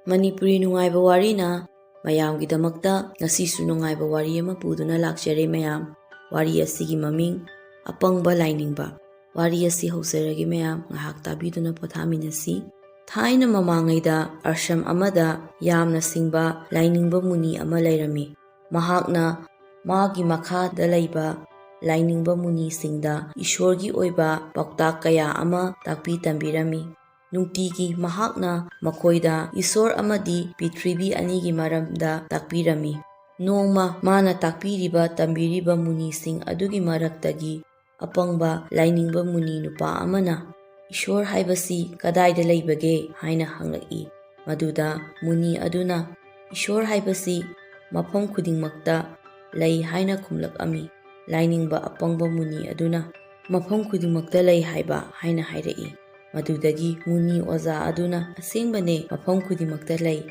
ꯃꯅꯤꯄꯨꯔꯤ ꯅꯨꯡꯉꯥꯏꯕ ꯋꯥꯔꯤꯅ ꯃꯌꯥꯝꯒꯤꯗꯃꯛꯇ ꯉꯁꯤꯁꯨ ꯅꯨꯡꯉꯥꯏꯕ ꯋꯥꯔꯤ ꯑꯃ ꯄꯨꯗꯨꯅ ꯂꯥꯛꯆꯔꯦ ꯃꯌꯥꯝ. ꯋꯥꯔꯤ ꯑꯁꯤꯒꯤ ꯃꯃꯤꯡ ꯑꯄꯪꯕ ꯂꯥꯏꯅꯤꯡꯕ. ꯋꯥꯔꯤ ꯑꯁꯤ ꯍꯧꯖꯔꯒꯦ ꯃꯌꯥꯝ, ꯉꯥꯏꯍꯥꯛ ꯇꯥꯕꯤꯗꯨꯅ ꯄꯣꯊꯥꯃꯤꯟꯅꯁꯤ. ꯊꯥꯏꯅ ꯃꯃꯥꯡꯉꯩꯗ ꯑꯥꯁ꯭ꯔꯝ ꯑꯃꯗ ꯌꯥꯝꯅ ꯁꯤꯡꯕ ꯂꯥꯏꯅꯤꯡꯕ ꯃꯨꯅꯤ ꯑꯃ ꯂꯩꯔꯝꯃꯤ. ꯃꯍꯥꯛꯅ ꯃꯥꯒꯤ ꯃꯈꯥꯗ ꯂꯩꯕ ꯂꯥꯏꯅꯤꯡꯕ ꯃꯨꯅꯤꯁꯤꯡꯗ ꯏꯁꯣꯔꯒꯤ ꯑꯣꯏꯕ ꯄꯥꯎꯇꯥꯛ ꯀꯌꯥ ꯑꯃ ꯇꯥꯛꯄꯤ ꯇꯝꯕꯤꯔꯝꯃꯤ. ꯅꯨꯡꯇꯤꯒꯤ ꯃꯍꯥꯛꯅ ꯃꯈꯣꯏꯗ ꯏꯁꯣꯔ ꯑꯃꯗꯤ ꯄ꯭ꯔꯤꯊꯤꯕꯤ ꯑꯅꯤꯒꯤ ꯃꯔꯝꯗ ꯇꯥꯛꯄꯤꯔꯝꯃꯤ. ꯅꯣꯡꯃ ꯃꯥꯅ ꯇꯥꯛꯄꯤꯔꯤꯕ ꯇꯝꯕꯤꯔꯤꯕ ꯃꯨꯅꯤꯁꯤꯡ ꯑꯗꯨꯒꯤ ꯃꯔꯛꯇꯒꯤ ꯑꯄꯪꯕ ꯂꯥꯏꯅꯤꯡꯕ ꯃꯨꯅꯤ ꯅꯨꯄꯥ ꯑꯃꯅ ꯏꯁꯣꯔ ꯍꯥꯏꯕꯁꯤ ꯀꯗꯥꯏꯗ ꯂꯩꯕꯒꯦ ꯍꯥꯏꯅ ꯍꯪꯂꯛꯏ. ꯃꯗꯨꯗ ꯃꯨꯅꯤ ꯑꯗꯨꯅ ꯏꯁꯣꯔ ꯍꯥꯏꯕꯁꯤ ꯃꯐꯝ ꯈꯨꯗꯤꯡꯃꯛꯇ ꯂꯩ ꯍꯥꯏꯅ ꯈꯨꯝꯂꯛꯑꯝꯃꯤ. ꯂꯥꯏꯅꯤꯡꯕ ꯑꯄꯪꯕ ꯃꯨꯅꯤ ꯑꯗꯨꯅ ꯃꯐꯝ ꯈꯨꯗꯤꯡꯃꯛꯇ ꯂꯩ ꯍꯥꯏꯕ ꯍꯥꯏꯅ ꯍꯥꯏꯔꯛꯏ.ꯃꯗꯨꯗꯒꯤ ꯃꯨꯅꯤ ꯑꯣꯖꯥ ꯑꯗꯨꯅ ꯑꯁꯦꯡꯕꯅꯦ, ꯃꯐꯝ ꯈꯨꯗꯤꯡꯃꯛꯇ ꯂꯩ.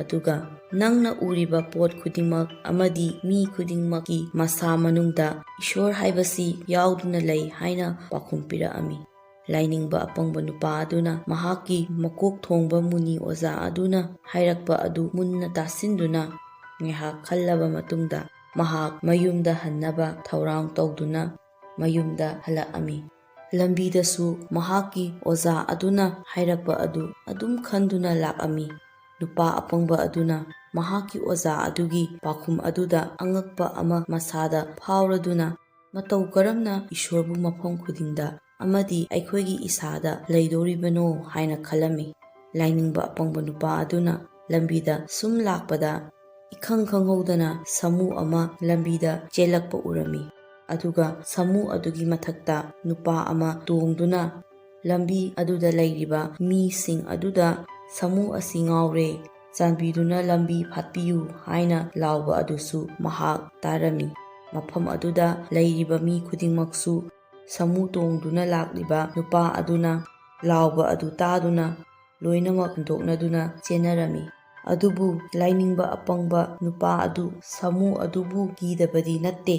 ꯑꯗꯨꯒ ꯅꯪꯅ ꯎꯔꯤꯕ ꯄꯣꯠ ꯈꯨꯗꯤꯡꯃꯛ ꯑꯃꯗꯤ ꯃꯤ ꯈꯨꯗꯤꯡꯃꯛꯀꯤ ꯃꯁꯥ ꯃꯅꯨꯡꯗ ꯏꯁꯣꯔ ꯍꯥꯏꯕꯁꯤ ꯌꯥꯎꯗꯨꯅ ꯂꯩ ꯍꯥꯏꯅ ꯄꯥꯎꯈꯨꯝ ꯄꯤꯔꯛꯑꯝꯃꯤ. ꯂꯥꯏꯅꯤꯡꯕ ꯑꯄꯪꯕ ꯅꯨꯄꯥ ꯑꯗꯨꯅ ꯃꯍꯥꯛꯀꯤ ꯃꯀꯣꯛ ꯊꯣꯡꯕ ꯃꯨꯅꯤ ꯑꯣꯖꯥ ꯑꯗꯨꯅ ꯍꯥꯏꯔꯛꯄ ꯑꯗꯨ ꯃꯨꯟꯅ ꯇꯥꯁꯤꯟꯗꯨꯅ ꯉꯥꯏꯍꯥꯛ ꯈꯜꯂꯕ ꯃꯇꯨꯡꯗ ꯃꯍꯥꯛ ꯃꯌꯨꯝꯗ ꯍꯟꯅꯕ ꯊꯧꯔꯥꯡ ꯇꯧꯗꯨꯅ ꯃꯌꯨꯝꯗ ꯍꯜꯂꯛꯑꯝꯃꯤ. ꯂꯝꯕꯤꯗꯁꯨ ꯃꯍꯥꯛꯀꯤ ꯑꯣꯖꯥ ꯑꯗꯨꯅ ꯍꯥꯏꯔꯛꯄ ꯑꯗꯨ ꯑꯗꯨꯝ ꯈꯟꯗꯨꯅ ꯂꯥꯛꯑꯝꯃꯤ. ꯅꯨꯄꯥ ꯑꯄꯪꯕ ꯑꯗꯨꯅ ꯃꯍꯥꯛꯀꯤ ꯑꯣꯖꯥ ꯑꯗꯨꯒꯤ ꯄꯥꯎꯈꯨꯝ ꯑꯗꯨꯗ ꯑꯉꯛꯄ ꯑꯃ ꯃꯁꯥꯗ ꯐꯥꯎꯔꯗꯨꯅ ꯃꯇꯧ ꯀꯔꯝꯅ ꯏꯁꯣꯔꯕꯨ ꯃꯐꯝ ꯈꯨꯗꯤꯡꯗ ꯑꯃꯗꯤ ꯑꯩꯈꯣꯏꯒꯤ ꯏꯁꯥꯗ ꯂꯩꯗꯣꯔꯤꯕꯅꯣ ꯍꯥꯏꯅ ꯈꯜꯂꯝꯃꯤ. ꯂꯥꯏꯅꯤꯡꯕ ꯑꯄꯪꯕ ꯅꯨꯄꯥ ꯑꯗꯨꯅ ꯂꯝꯕꯤꯗ ꯁꯨꯝ ꯂꯥꯛꯄꯗ ꯏꯈꯪ ꯈꯪꯍꯧꯗꯅ ꯁꯥꯃꯨ ꯑꯃ ꯂꯝꯕꯤꯗ ꯆꯦꯜꯂꯛꯄ ꯎꯔꯝꯃꯤ. ꯑꯗꯨꯒ ꯁꯥꯃꯨ ꯑꯗꯨꯒꯤ ꯃꯊꯛꯇ ꯅꯨꯄꯥ ꯑꯃ ꯇꯣꯡꯗꯨꯅ ꯂꯝꯕꯤ ꯑꯗꯨꯗ ꯂꯩꯔꯤꯕ ꯃꯤꯁꯤꯡ ꯑꯗꯨꯗ "ꯁꯥꯃꯨ ꯑꯁꯤ ꯉꯥꯎꯔꯦ, ꯆꯥꯟꯕꯤꯗꯨꯅ ꯂꯝꯕꯤ ꯐꯥꯠꯄꯤꯌꯨ" ꯍꯥꯏꯅ ꯂꯥꯎꯕ ꯑꯗꯨꯁꯨ ꯃꯍꯥꯛ ꯇꯥꯔꯝꯃꯤ. ꯃꯐꯝ ꯑꯗꯨꯗ ꯂꯩꯔꯤꯕ ꯃꯤ ꯈꯨꯗꯤꯡꯃꯛꯁꯨ ꯁꯥꯃꯨ ꯇꯣꯡꯗꯨꯅ ꯂꯥꯛꯂꯤꯕ ꯅꯨꯄꯥ ꯑꯗꯨꯅ ꯂꯥꯎꯕ ꯑꯗꯨ ꯇꯥꯗꯨꯅ ꯂꯣꯏꯅꯃꯛ ꯍꯟꯗꯣꯛꯅꯗꯨꯅ ꯆꯦꯟꯅꯔꯝꯃꯤ. ꯑꯗꯨꯕꯨ ꯂꯥꯏꯅꯤꯡꯕ ꯑꯄꯪꯕ ꯅꯨꯄꯥ ꯑꯗꯨ ꯁꯥꯃꯨ ꯑꯗꯨꯕꯨ ꯀꯤꯗꯕꯗꯤ ꯅꯠꯇꯦ,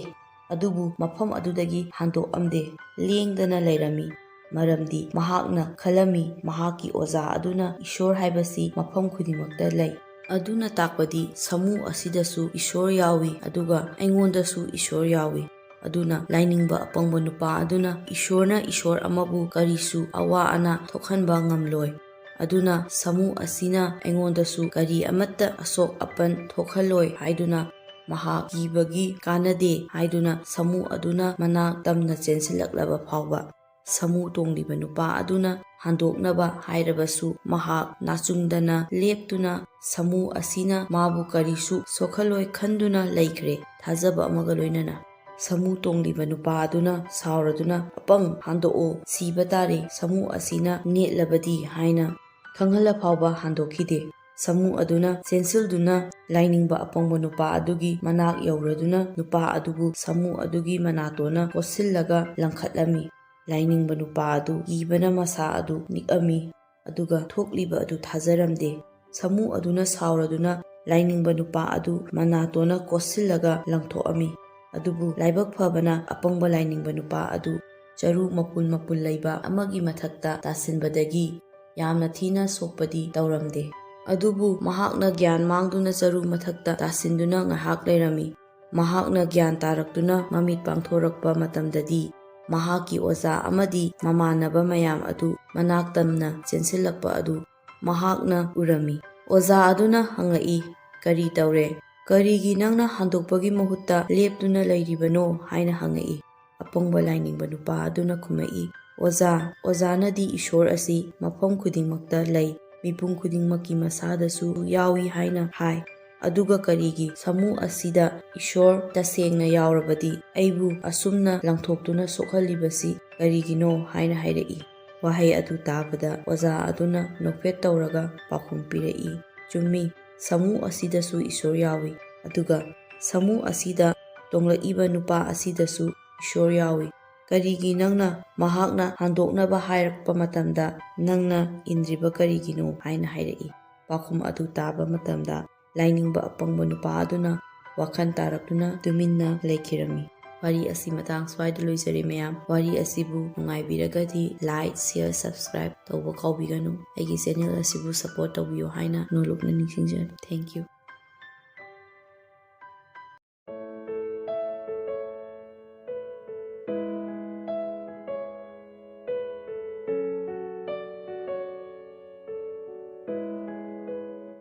ꯑꯗꯨꯕꯨ ꯃꯐꯝ ꯑꯗꯨꯗꯒꯤ ꯍꯟꯗꯣꯛꯑꯝꯗꯦ, ꯂꯦꯡꯗꯅ ꯂꯩꯔꯝꯃꯤ. ꯃꯔꯝꯗꯤ ꯃꯍꯥꯛꯅ ꯈꯜꯂꯝꯃꯤ ꯃꯍꯥꯛꯀꯤ ꯑꯣꯖꯥ ꯑꯗꯨꯅ ꯏꯁꯣꯔ ꯍꯥꯏꯕꯁꯤ ꯃꯐꯝ ꯈꯨꯗꯤꯡꯃꯛꯇ ꯂꯩ. ꯑꯗꯨꯅ ꯇꯥꯛꯄꯗꯤ ꯁꯥꯃꯨ ꯑꯁꯤꯗꯁꯨ ꯏꯁꯣꯔ ꯌꯥꯎꯏ, ꯑꯗꯨꯒ ꯑꯩꯉꯣꯟꯗꯁꯨ ꯏꯁꯣꯔ ꯌꯥꯎꯏ. ꯑꯗꯨꯅ ꯂꯥꯏꯅꯤꯡꯕ ꯑꯄꯪꯕ ꯅꯨꯄꯥ ꯑꯗꯨꯅ ꯏꯁꯣꯔꯅ ꯏꯁꯣꯔ ꯑꯃꯕꯨ ꯀꯔꯤꯁꯨ ꯑꯋꯥ ꯑꯅꯥ ꯊꯣꯛꯍꯟꯕ ꯉꯝꯂꯣꯏ. ꯑꯗꯨꯅ ꯁꯥꯃꯨ ꯑꯁꯤꯅ ꯑꯩꯉꯣꯟꯗꯁꯨ ꯀꯔꯤ ꯑꯃꯠꯇ ꯑꯁꯣꯛ ꯑꯄꯟ ꯊꯣꯛꯍꯜꯂꯣꯏ ꯍꯥꯏꯗꯨꯅ ꯃꯍꯥꯛ ꯀꯤꯕꯒꯤ ꯀꯥꯟꯅꯗꯦ ꯍꯥꯏꯗꯨꯅ ꯁꯥꯃꯨ ꯑꯗꯨꯅ ꯃꯅꯥꯛ ꯇꯝꯅ ꯆꯦꯟꯁꯤꯜꯂꯛꯂꯕ ꯐꯥꯎꯕ ꯁꯥꯃꯨ ꯇꯣꯡꯂꯤꯕ ꯅꯨꯄꯥ ꯑꯗꯨꯅ ꯍꯟꯗꯣꯛꯅꯕ ꯍꯥꯏꯔꯕꯁꯨ ꯃꯍꯥꯛ ꯅꯥꯆꯨꯡꯗꯅ ꯂꯦꯞꯇꯨꯅ ꯁꯥꯃꯨ ꯑꯁꯤꯅ ꯃꯥꯕꯨ ꯀꯔꯤꯁꯨ ꯁꯣꯛꯍꯜꯂꯣꯏ ꯈꯟꯗꯨꯅ ꯂꯩꯈ꯭ꯔꯦ, ꯊꯥꯖꯕ ꯑꯃꯒ ꯂꯣꯏꯅꯅ. ꯁꯥꯃꯨ ꯇꯣꯡꯂꯤꯕ ꯅꯨꯄꯥ ꯑꯗꯨꯅ ꯁꯥꯎꯔꯗꯨꯅ "ꯑꯄꯪ, ꯍꯟꯗꯣꯛꯑꯣ, ꯁꯤꯕ ꯇꯥꯔꯦ, ꯁꯥꯃꯨ ꯑꯁꯤꯅ ꯅꯦꯠꯂꯕꯗꯤ" ꯍꯥꯏꯅ ꯈꯪꯍꯜꯂ ꯐꯥꯎꯕ ꯍꯟꯗꯣꯛꯈꯤꯗꯦ. ꯁꯥꯃꯨ ꯑꯗꯨꯅ ꯆꯦꯟꯁꯤꯜꯗꯨꯅ ꯂꯥꯏꯅꯤꯡꯕ ꯑꯄꯪꯕ ꯅꯨꯄꯥ ꯑꯗꯨꯒꯤ ꯃꯅꯥꯛ ꯌꯧꯔꯗꯨꯅ ꯅꯨꯄꯥ ꯑꯗꯨꯕꯨ ꯁꯥꯃꯨ ꯑꯗꯨꯒꯤ ꯃꯅꯥꯇꯣꯟꯅ ꯀꯣꯠꯁꯤꯜꯂꯒ ꯂꯪꯈꯠꯂꯝꯃꯤ. ꯂꯥꯏꯅꯤꯡꯕ ꯅꯨꯄꯥ ꯑꯗꯨ ꯀꯤꯕꯅ ꯃꯁꯥ ꯑꯗꯨ ꯅꯤꯛꯑꯝꯃꯤ, ꯑꯗꯨꯒ ꯊꯣꯛꯂꯤꯕ ꯑꯗꯨ ꯊꯥꯖꯔꯝꯗꯦ. ꯁꯥꯃꯨ ꯑꯗꯨꯅ ꯁꯥꯎꯔꯗꯨꯅ ꯂꯥꯏꯅꯤꯡꯕ ꯅꯨꯄꯥ ꯑꯗꯨ ꯃꯅꯥꯇꯣꯟꯅ ꯀꯣꯠꯁꯤꯜꯂꯒ ꯂꯪꯊꯣꯛꯑꯝꯃꯤ. ꯑꯗꯨꯕꯨ ꯂꯥꯏꯕꯛ ꯐꯕꯅ ꯑꯄꯪꯕ ꯂꯥꯏꯅꯤꯡꯕ ꯅꯨꯄꯥ ꯑꯗꯨ ꯆꯔꯨ ꯃꯄꯨꯟ ꯃꯄꯨꯟ ꯂꯩꯕ ꯑꯃꯒꯤ ꯃꯊꯛꯇ ꯇꯥꯁꯤꯟꯕꯗꯒꯤ ꯌꯥꯝꯅ ꯊꯤꯅ ꯁꯣꯛꯄꯗꯤ ꯇꯧꯔꯝꯗꯦ. ꯑꯗꯨꯕꯨ ꯃꯍꯥꯛꯅ ꯒ꯭ꯌꯥꯟ ꯃꯥꯡꯗꯨꯅ ꯆꯔꯨ ꯃꯊꯛꯇ ꯇꯥꯁꯤꯟꯗꯨꯅ ꯉꯥꯏꯍꯥꯛ ꯂꯩꯔꯝꯃꯤ. ꯃꯍꯥꯛꯅ ꯒ꯭ꯌꯥꯟ ꯇꯥꯔꯛꯇꯨꯅ ꯃꯃꯤꯠ ꯄꯥꯡꯊꯣꯔꯛꯄ ꯃꯇꯝꯗꯗꯤ ꯃꯍꯥꯛꯀꯤ ꯑꯣꯖꯥ ꯑꯃꯗꯤ ꯃꯃꯥꯟꯅꯕ ꯃꯌꯥꯝ ꯑꯗꯨ ꯃꯅꯥꯛ ꯇꯝꯅ ꯆꯦꯟꯁꯤꯜꯂꯛꯄ ꯑꯗꯨ ꯃꯍꯥꯛꯅ ꯎꯔꯝꯃꯤ. ꯑꯣꯖꯥ ꯑꯗꯨꯅ ꯍꯪꯂꯛꯏ, "ꯀꯔꯤ ꯇꯧꯔꯦ? ꯀꯔꯤꯒꯤ ꯅꯪꯅ ꯍꯟꯗꯣꯛꯄꯒꯤ ꯃꯍꯨꯠꯇ ꯂꯦꯞꯇꯨꯅ ꯂꯩꯔꯤꯕꯅꯣ?" ꯍꯥꯏꯅ ꯍꯪꯉꯛꯏ. ꯑꯄꯪꯕ ꯂꯥꯏꯅꯤꯡꯕ ꯅꯨꯄꯥ ꯑꯗꯨꯅ ꯈꯨꯝꯃꯛꯏ, "ꯑꯣꯖꯥ, ꯑꯣꯖꯥꯅꯗꯤ ꯏꯁꯣꯔ ꯑꯁꯤ ꯃꯐꯝ ꯈꯨꯗꯤꯡꯃꯛꯇ ꯂꯩ, ꯃꯤꯄꯨꯝ ꯈꯨꯗꯤꯡꯃꯛꯀꯤ ꯃꯁꯥꯗꯁꯨ ꯌꯥꯎꯏ ꯍꯥꯏꯅ ꯍꯥꯏ. ꯑꯗꯨꯒ ꯀꯔꯤꯒꯤ ꯁꯥꯃꯨ ꯑꯁꯤꯗ ꯏꯁꯣꯔ ꯇꯁꯦꯡꯅ ꯌꯥꯎꯔꯕꯗꯤ ꯑꯩꯕꯨ ꯑꯁꯨꯝꯅ ꯂꯪꯊꯣꯛꯇꯨꯅ ꯁꯣꯛꯍꯜꯂꯤꯕꯁꯤ ꯀꯔꯤꯒꯤꯅꯣ?" ꯍꯥꯏꯅ ꯍꯥꯏꯔꯛꯏ꯫ ꯋꯥꯍꯩ ꯑꯗꯨ ꯇꯥꯕꯗ ꯑꯣꯖꯥ ꯑꯗꯨꯅ ꯅꯣꯛꯐꯦꯠ ꯇꯧꯔꯒ ꯄꯥꯎꯈꯨꯝ ꯄꯤꯔꯛꯏ, "ꯆꯨꯝꯃꯤ, ꯁꯥꯃꯨ ꯑꯁꯤꯗꯁꯨ ꯏꯁꯣꯔ ꯌꯥꯎꯏ, ꯑꯗꯨꯒ ꯁꯥꯃꯨ ꯑꯁꯤꯗ ꯇꯣꯡꯂꯛꯏꯕ ꯅꯨꯄꯥ ꯑꯁꯤꯗꯁꯨ ꯏꯁꯣꯔ ꯌꯥꯎꯏ. ꯀꯔꯤꯒꯤ ꯅꯪꯅ ꯃꯍꯥꯛꯅ ꯍꯟꯗꯣꯛꯅꯕ ꯍꯥꯏꯔꯛꯄ ꯃꯇꯝꯗ ꯅꯪꯅ ꯏꯟꯗ꯭ꯔꯤꯕ ꯀꯔꯤꯒꯤꯅꯣ?" ꯍꯥꯏꯅ ꯍꯥꯏꯔꯛꯏ꯫ ꯄꯥꯎꯈꯨꯝ ꯑꯗꯨ ꯇꯥꯕ ꯃꯇꯝꯗ ꯂꯥꯏꯅꯤꯡꯕ ꯑꯄꯪꯕ ꯅꯨꯄꯥ ꯑꯗꯨꯅ ꯋꯥꯈꯜ ꯇꯥꯔꯛꯇꯨꯅ ꯇꯨꯃꯤꯟꯅ ꯂꯩꯈꯤꯔꯝꯃꯤ꯫ ꯋꯥꯔꯤ ꯑꯁꯤ ꯃꯇꯥꯡ ꯁ꯭ꯋꯥꯏꯗ ꯂꯣꯏꯖꯔꯦ ꯃꯌꯥꯝ. ꯋꯥꯔꯤ ꯑꯁꯤꯕꯨ ꯅꯨꯡꯉꯥꯏꯕꯤꯔꯒꯗꯤ ꯂꯥꯏꯛ, ꯁꯤꯌꯔ, ꯁꯕꯁꯀ꯭ꯔꯥꯏꯕ ꯇꯧꯕ ꯀꯥꯎꯕꯤꯒꯅꯨ. ꯑꯩꯒꯤ ꯆꯦꯅꯦꯜ ꯑꯁꯤꯕꯨ ꯁꯄꯣꯔꯠ ꯇꯧꯕꯤꯌꯨ ꯍꯥꯏꯅ ꯅꯣꯡꯂꯨꯛꯅ ꯅꯤꯡꯁꯤꯡꯖꯔꯤ. Thank you.